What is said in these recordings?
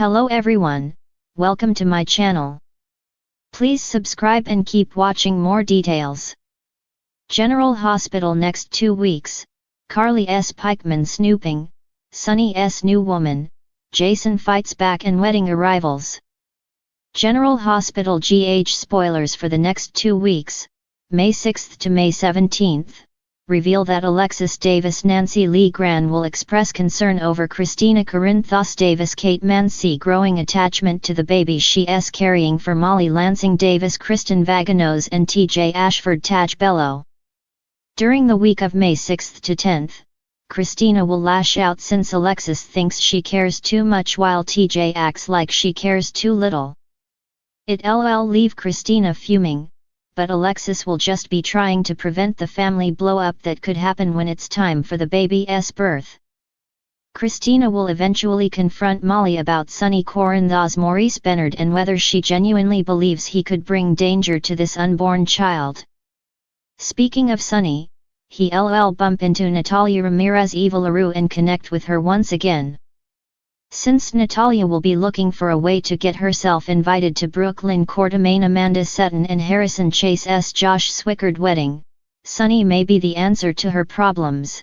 Hello everyone, welcome to my channel. Please subscribe and keep watching more details. General Hospital next 2 weeks, Carly S. Pikeman snooping, Sonny S. new woman, Jason fights back and wedding arrivals. General Hospital GH spoilers for the next 2 weeks, May 6th to May 17th. Reveal that Alexis Davis Nancy Lee Gran will express concern over Christina Corinthos Davis Kate Mancy growing attachment to the baby she is carrying for Molly Lansing Davis Kristen Vaganos and TJ Ashford Taj Bello. During the week of May 6th to 10th, Christina will lash out since Alexis thinks she cares too much while TJ acts like she cares too little. It'll leave Christina fuming, but Alexis will just be trying to prevent the family blow-up that could happen when it's time for the baby's birth. Christina will eventually confront Molly about Sonny Corinthos Maurice Bernard and whether she genuinely believes he could bring danger to this unborn child. Speaking of Sonny, he'll bump into Natalia Ramirez Eva LaRue and connect with her once again. Since Natalia will be looking for a way to get herself invited to Brooklyn Quartermaine Amanda Sutton and Harrison Chase's Josh Swickard wedding, Sonny may be the answer to her problems.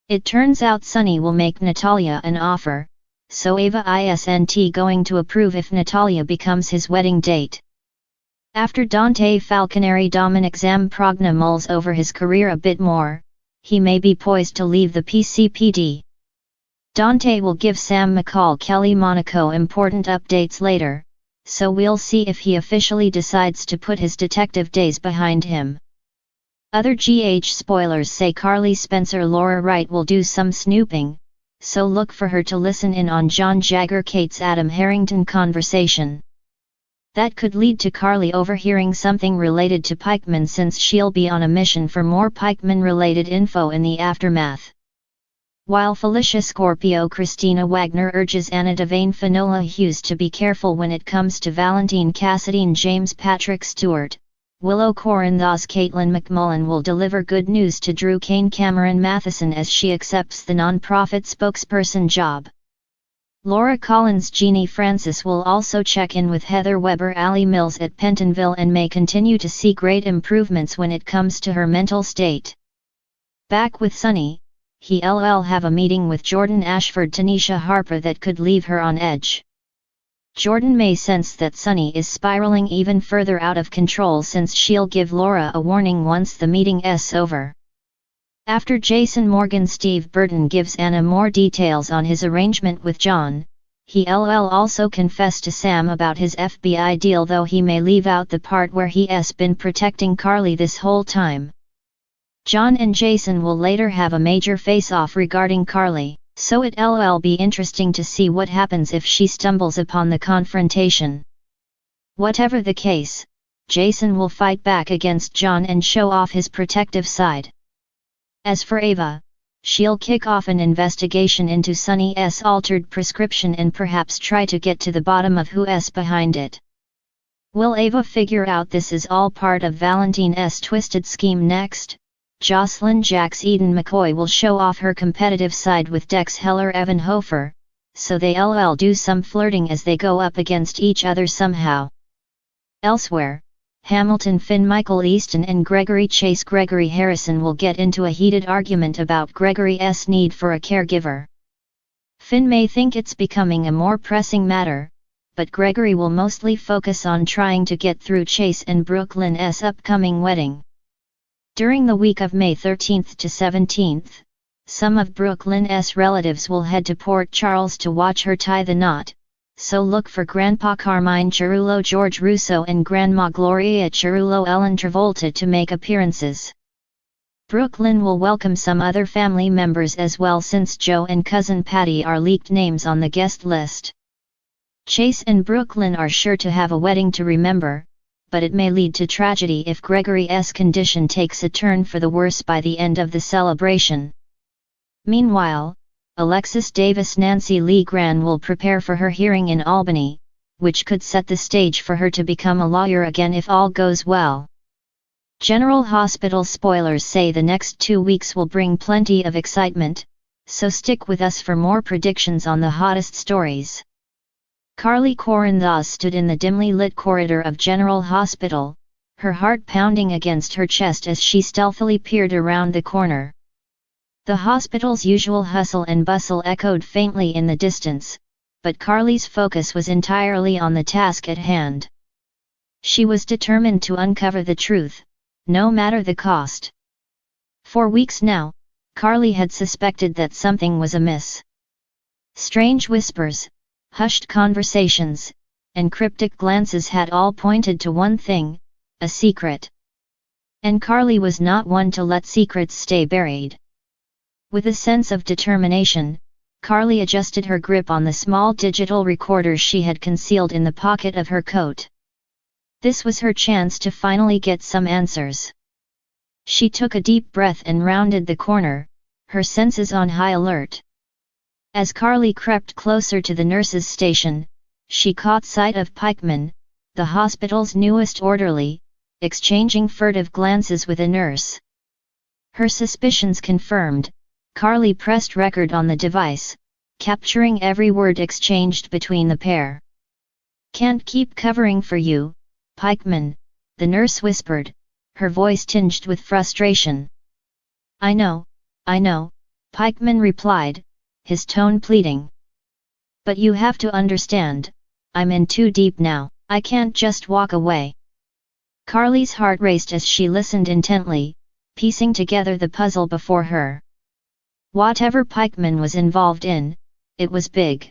It turns out Sonny will make Natalia an offer, so Ava isn't going to approve if Natalia becomes his wedding date. After Dante Falconeri Dominic Zamprogna mulls over his career a bit more, he may be poised to leave the PCPD. Dante will give Sam McCall Kelly Monaco important updates later, so we'll see if he officially decides to put his detective days behind him. Other GH spoilers say Carly Spencer Laura Wright will do some snooping, so look for her to listen in on John Jagger Kate's Adam Harrington conversation. That could lead to Carly overhearing something related to Pikeman since she'll be on a mission for more Pikeman-related info in the aftermath. While Felicia Scorpio Christina Wagner urges Anna Devane Finola Hughes to be careful when it comes to Valentine Cassadine James Patrick Stewart, Willow Corinthos Caitlin McMullen will deliver good news to Drew Kane Cameron Matheson as she accepts the non-profit spokesperson job. Laura Collins Jeannie Francis will also check in with Heather Weber Allie Mills at Pentonville and may continue to see great improvements when it comes to her mental state. Back with Sonny, he'll have a meeting with Jordan Ashford Tanisha Harper that could leave her on edge. Jordan may sense that Sonny is spiraling even further out of control since she'll give Laura a warning once the meeting's over. After Jason Morgan Steve Burton gives Anna more details on his arrangement with John, he'll also confess to Sam about his FBI deal though he may leave out the part where he's been protecting Carly this whole time. John and Jason will later have a major face-off regarding Carly, so it'll be interesting to see what happens if she stumbles upon the confrontation. Whatever the case, Jason will fight back against John and show off his protective side. As for Ava, she'll kick off an investigation into Sonny's altered prescription and perhaps try to get to the bottom of who's behind it. Will Ava figure out this is all part of Valentine's twisted scheme next? Jocelyn Jax Eden McCoy will show off her competitive side with Dex Heller Evan Hofer, so they'll do some flirting as they go up against each other somehow. Elsewhere, Hamilton Finn Michael Easton and Gregory Chase Gregory Harrison will get into a heated argument about Gregory's need for a caregiver. Finn may think it's becoming a more pressing matter, but Gregory will mostly focus on trying to get through Chase and Brooklyn's upcoming wedding. During the week of May 13th to 17th, some of Brooklyn's relatives will head to Port Charles to watch her tie the knot, so look for Grandpa Carmine Cerullo George Russo and Grandma Gloria Cerullo Ellen Travolta to make appearances. Brooklyn will welcome some other family members as well since Joe and cousin Patty are leaked names on the guest list. Chase and Brooklyn are sure to have a wedding to remember, but it may lead to tragedy if Gregory's condition takes a turn for the worse by the end of the celebration. Meanwhile, Alexis Davis Nancy Lee Gran will prepare for her hearing in Albany, which could set the stage for her to become a lawyer again if all goes well. General Hospital spoilers say the next 2 weeks will bring plenty of excitement, so stick with us for more predictions on the hottest stories. Carly Corinthos stood in the dimly lit corridor of General Hospital, her heart pounding against her chest as she stealthily peered around the corner. The hospital's usual hustle and bustle echoed faintly in the distance, but Carly's focus was entirely on the task at hand. She was determined to uncover the truth, no matter the cost. For weeks now, Carly had suspected that something was amiss. Strange whispers, hushed conversations, and cryptic glances had all pointed to one thing: a secret. And Carly was not one to let secrets stay buried. With a sense of determination, Carly adjusted her grip on the small digital recorder she had concealed in the pocket of her coat. This was her chance to finally get some answers. She took a deep breath and rounded the corner, her senses on high alert. As Carly crept closer to the nurse's station, she caught sight of Pikeman, the hospital's newest orderly, exchanging furtive glances with a nurse. Her suspicions confirmed, Carly pressed record on the device, capturing every word exchanged between the pair. "Can't keep covering for you, Pikeman," the nurse whispered, her voice tinged with frustration. I know," Pikeman replied, his tone pleading. "But you have to understand, I'm in too deep now, I can't just walk away." Carly's heart raced as she listened intently, piecing together the puzzle before her. Whatever Pikeman was involved in, it was big.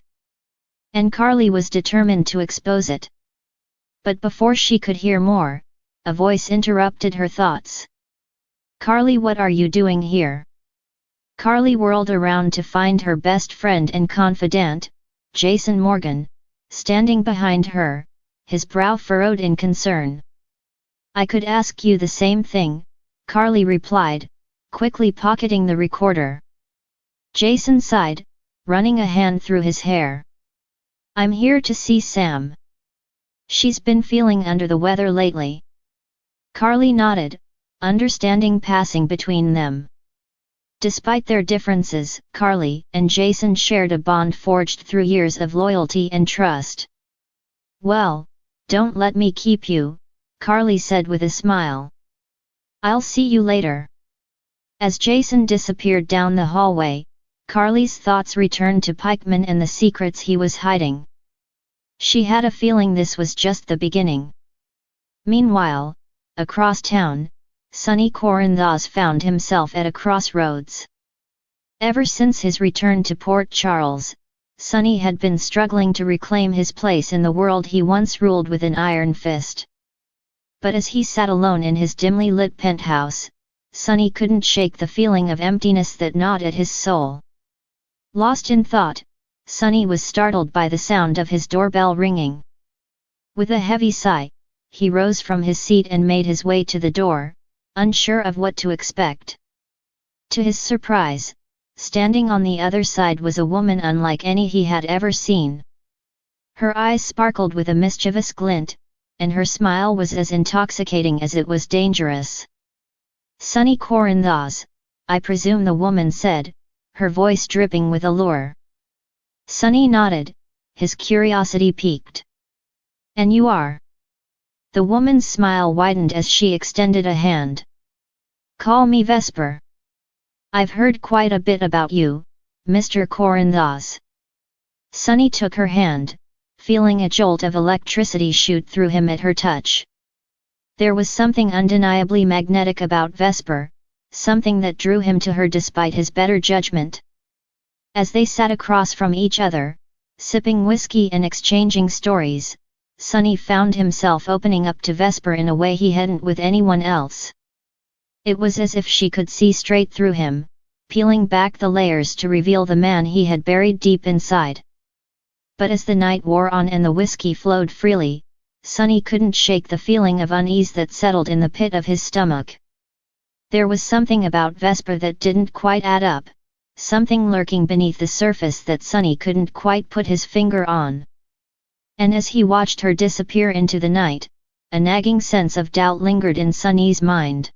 And Carly was determined to expose it. But before she could hear more, a voice interrupted her thoughts. "Carly, what are you doing here?" Carly whirled around to find her best friend and confidant, Jason Morgan, standing behind her, his brow furrowed in concern. "I could ask you the same thing," Carly replied, quickly pocketing the recorder. Jason sighed, running a hand through his hair. "I'm here to see Sam. She's been feeling under the weather lately." Carly nodded, understanding passing between them. Despite their differences, Carly and Jason shared a bond forged through years of loyalty and trust. "Well, don't let me keep you," Carly said with a smile. "I'll see you later." As Jason disappeared down the hallway, Carly's thoughts returned to Pikeman and the secrets he was hiding. She had a feeling this was just the beginning. Meanwhile, across town, Sonny Corinthos found himself at a crossroads. Ever since his return to Port Charles, Sonny had been struggling to reclaim his place in the world he once ruled with an iron fist. But as he sat alone in his dimly lit penthouse, Sonny couldn't shake the feeling of emptiness that gnawed at his soul. Lost in thought, Sonny was startled by the sound of his doorbell ringing. With a heavy sigh, he rose from his seat and made his way to the door, unsure of what to expect. To his surprise, standing on the other side was a woman unlike any he had ever seen. Her eyes sparkled with a mischievous glint, and her smile was as intoxicating as it was dangerous. "Sonny Corinthos, I presume," the woman said, her voice dripping with allure. Sonny nodded, his curiosity piqued. "And you are?" The woman's smile widened as she extended a hand. "Call me Vesper. I've heard quite a bit about you, Mr. Corinthos." Sonny took her hand, feeling a jolt of electricity shoot through him at her touch. There was something undeniably magnetic about Vesper, something that drew him to her despite his better judgment. As they sat across from each other, sipping whiskey and exchanging stories, Sonny found himself opening up to Vesper in a way he hadn't with anyone else. It was as if she could see straight through him, peeling back the layers to reveal the man he had buried deep inside. But as the night wore on and the whiskey flowed freely, Sonny couldn't shake the feeling of unease that settled in the pit of his stomach. There was something about Vesper that didn't quite add up, something lurking beneath the surface that Sonny couldn't quite put his finger on. And as he watched her disappear into the night, a nagging sense of doubt lingered in Sonny's mind.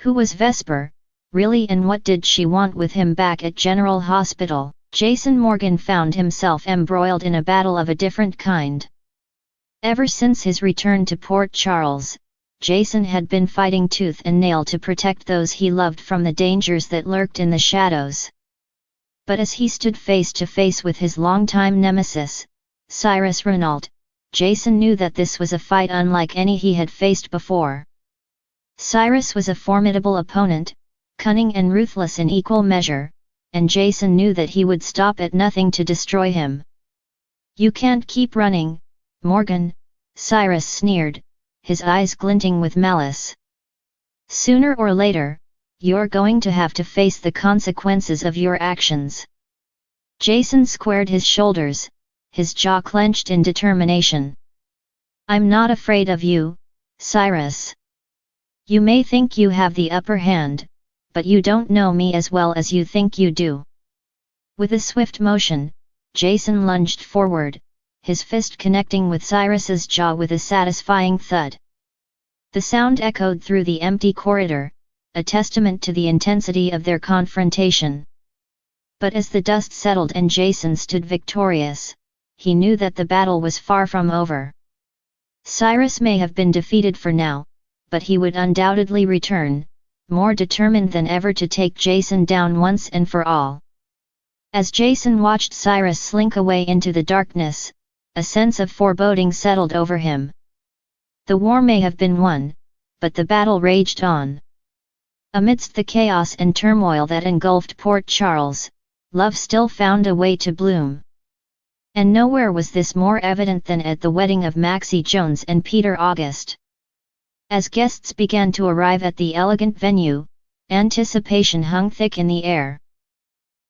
Who was Vesper, really, and what did she want with him back at General Hospital? Jason Morgan found himself embroiled in a battle of a different kind. Ever since his return to Port Charles, Jason had been fighting tooth and nail to protect those he loved from the dangers that lurked in the shadows. But as he stood face to face with his longtime nemesis, Cyrus Renault, Jason knew that this was a fight unlike any he had faced before. Cyrus was a formidable opponent, cunning and ruthless in equal measure, and Jason knew that he would stop at nothing to destroy him. "You can't keep running, Morgan," Cyrus sneered, his eyes glinting with malice. "Sooner or later, you're going to have to face the consequences of your actions." Jason squared his shoulders, his jaw clenched in determination. "I'm not afraid of you, Cyrus. You may think you have the upper hand, but you don't know me as well as you think you do." With a swift motion, Jason lunged forward, his fist connecting with Cyrus's jaw with a satisfying thud. The sound echoed through the empty corridor, a testament to the intensity of their confrontation. But as the dust settled and Jason stood victorious, he knew that the battle was far from over. Cyrus may have been defeated for now, but he would undoubtedly return, more determined than ever to take Jason down once and for all. As Jason watched Cyrus slink away into the darkness, a sense of foreboding settled over him. The war may have been won, but the battle raged on. Amidst the chaos and turmoil that engulfed Port Charles, love still found a way to bloom. And nowhere was this more evident than at the wedding of Maxie Jones and Peter August. As guests began to arrive at the elegant venue, anticipation hung thick in the air.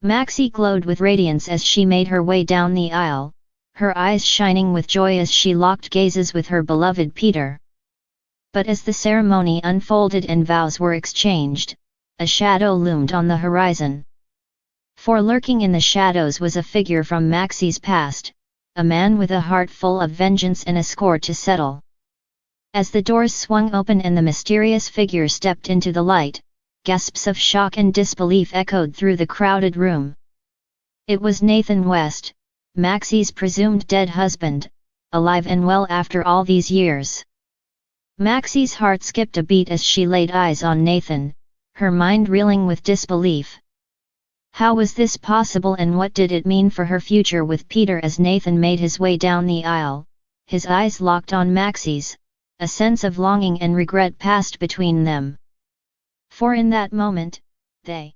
Maxie glowed with radiance as she made her way down the aisle, her eyes shining with joy as she locked gazes with her beloved Peter. But as the ceremony unfolded and vows were exchanged, a shadow loomed on the horizon. For lurking in the shadows was a figure from Maxie's past, a man with a heart full of vengeance and a score to settle. As the doors swung open and the mysterious figure stepped into the light, gasps of shock and disbelief echoed through the crowded room. It was Nathan West, Maxie's presumed dead husband, alive and well after all these years. Maxie's heart skipped a beat as she laid eyes on Nathan, her mind reeling with disbelief. How was this possible and what did it mean for her future with Peter? As Nathan made his way down the aisle, his eyes locked on Maxie's, a sense of longing and regret passed between them. For in that moment, they